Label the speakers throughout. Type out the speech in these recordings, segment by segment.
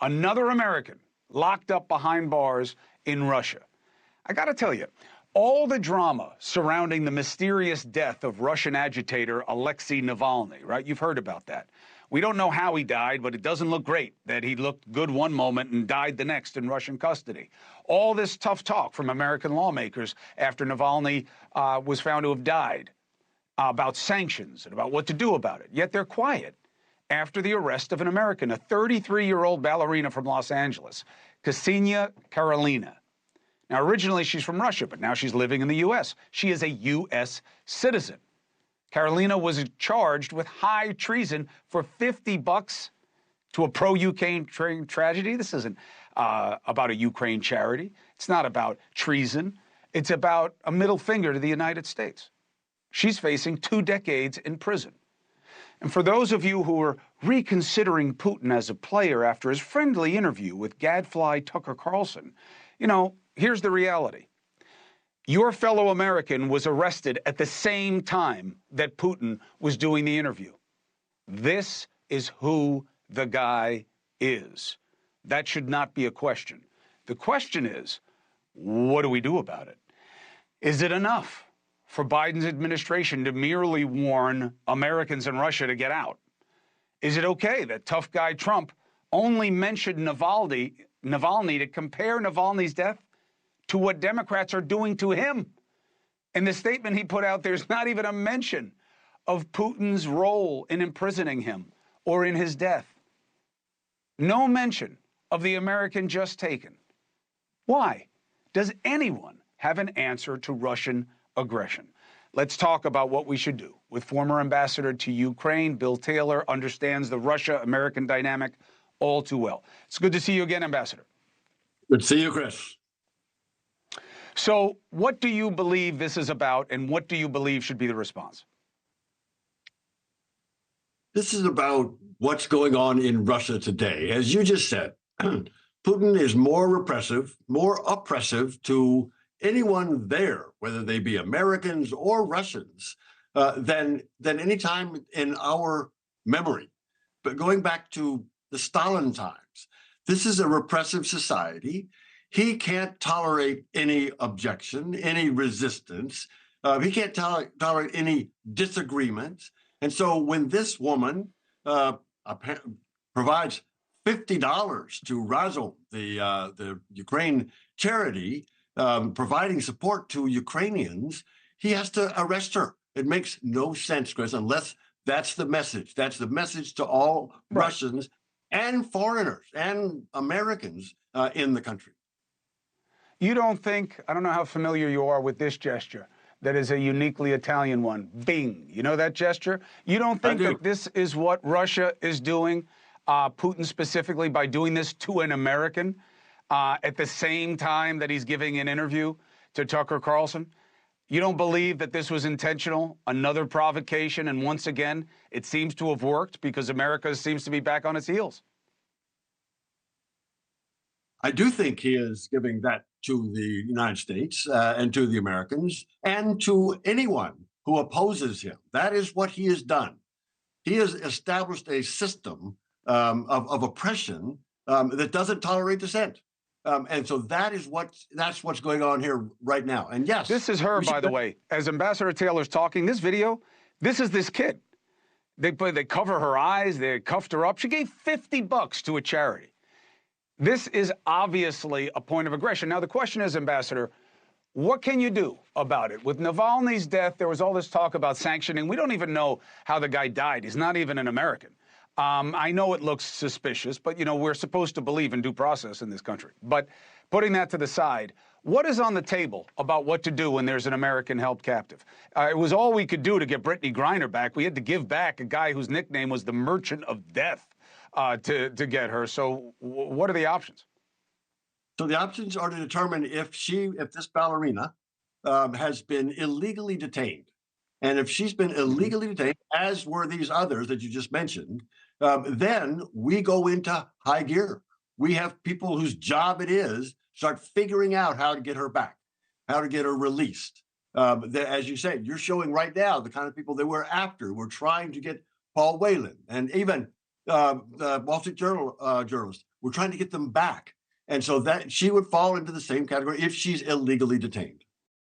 Speaker 1: Another American locked up behind bars in Russia. I got to tell you, all the drama surrounding the mysterious death of Russian agitator Alexei Navalny, right? You've heard about that. We don't know how he died, but it doesn't look great that he looked good one moment and died the next in Russian custody. All this tough talk from American lawmakers after Navalny was found to have died about sanctions and about what to do about it. Yet they're quiet after the arrest of an American, a 33-year-old ballerina from Los Angeles, Ksenia Karelina. Now, originally she's from Russia, but now she's living in the U.S. She is a U.S. citizen. Karelina was charged with high treason for $50 to a pro-Ukraine tragedy. This isn't about a Ukraine charity. It's not about treason. It's about a middle finger to the United States. She's facing 2 decades in prison. And for those of you who are reconsidering Putin as a player after his friendly interview with gadfly Tucker Carlson, you know, here's the reality. Your fellow American was arrested at the same time that Putin was doing the interview. This is who the guy is. That should not be a question. The question is, what do we do about it? Is it enough for Biden's administration to merely warn Americans in Russia to get out? Is it okay that tough guy Trump only mentioned Navalny to compare Navalny's death to what Democrats are doing to him? In the statement he put out, there's not even a mention of Putin's role in imprisoning him or in his death. No mention of the American just taken. Why? Does anyone have an answer to Russian aggression? Let's talk about what we should do with former ambassador to Ukraine. Bill Taylor understands the Russia-American dynamic all too well. It's good to see you again, Ambassador.
Speaker 2: Good to see you, Chris.
Speaker 1: So what do you believe this is about, and what do you believe should be the response?
Speaker 2: This is about what's going on in Russia today. As you just said, Putin is more repressive, more oppressive to anyone there, whether they be Americans or Russians, than any time in our memory. But going back to the Stalin times, this is a repressive society. He can't tolerate any objection, any resistance. He can't tolerate any disagreement. And so when this woman provides $50 to Razom, the Ukraine charity, providing support to Ukrainians, he has to arrest her. It makes no sense, Chris, unless that's the message. That's the message to all Russians and foreigners and Americans in the country.
Speaker 1: You don't think, I don't know how familiar you are with this gesture, that is a uniquely Italian one. Bing. You know that gesture? You don't think that this is what Russia is doing, Putin specifically, by doing this to an American at the same time that he's giving an interview to Tucker Carlson? You don't believe that this was intentional, another provocation, and once again, it seems to have worked because America seems to be back on its heels?
Speaker 2: I do think he is giving that to the United States and to the Americans and to anyone who opposes him. That is what he has done. He has established a system of oppression that doesn't tolerate dissent. And so that's what's going on here right now. And yes,
Speaker 1: this is her, by the way, as Ambassador Taylor's talking. This video, this is this kid. They cover her eyes. They cuffed her up. She gave $50 to a charity. This is obviously a point of aggression. Now, the question is, Ambassador, what can you do about it? With Navalny's death, there was all this talk about sanctioning. We don't even know how the guy died. He's not even an American. I know it looks suspicious, but, you know, we're supposed to believe in due process in this country. But putting that to the side, what is on the table about what to do when there's an American held captive? It was all we could do to get Brittany Griner back. We had to give back a guy whose nickname was the Merchant of Death to get her. So what are the options?
Speaker 2: So the options are to determine if this ballerina has been illegally detained. And if she's been illegally detained, as were these others that you just mentioned, then we go into high gear. We have people whose job it is start figuring out how to get her back, how to get her released. As you say, you're showing right now the kind of people that we're after. We're trying to get Paul Whelan and even the Wall Street Journal journalist We're trying to get them back. And so that she would fall into the same category if she's illegally detained.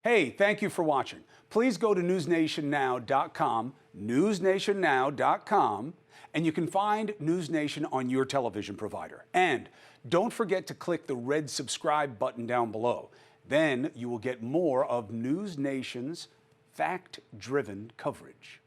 Speaker 1: Hey, thank you for watching. Please go to newsnationnow.com, newsnationnow.com, and you can find News Nation on your television provider. And don't forget to click the red subscribe button down below. Then you will get more of News Nation's fact-driven coverage.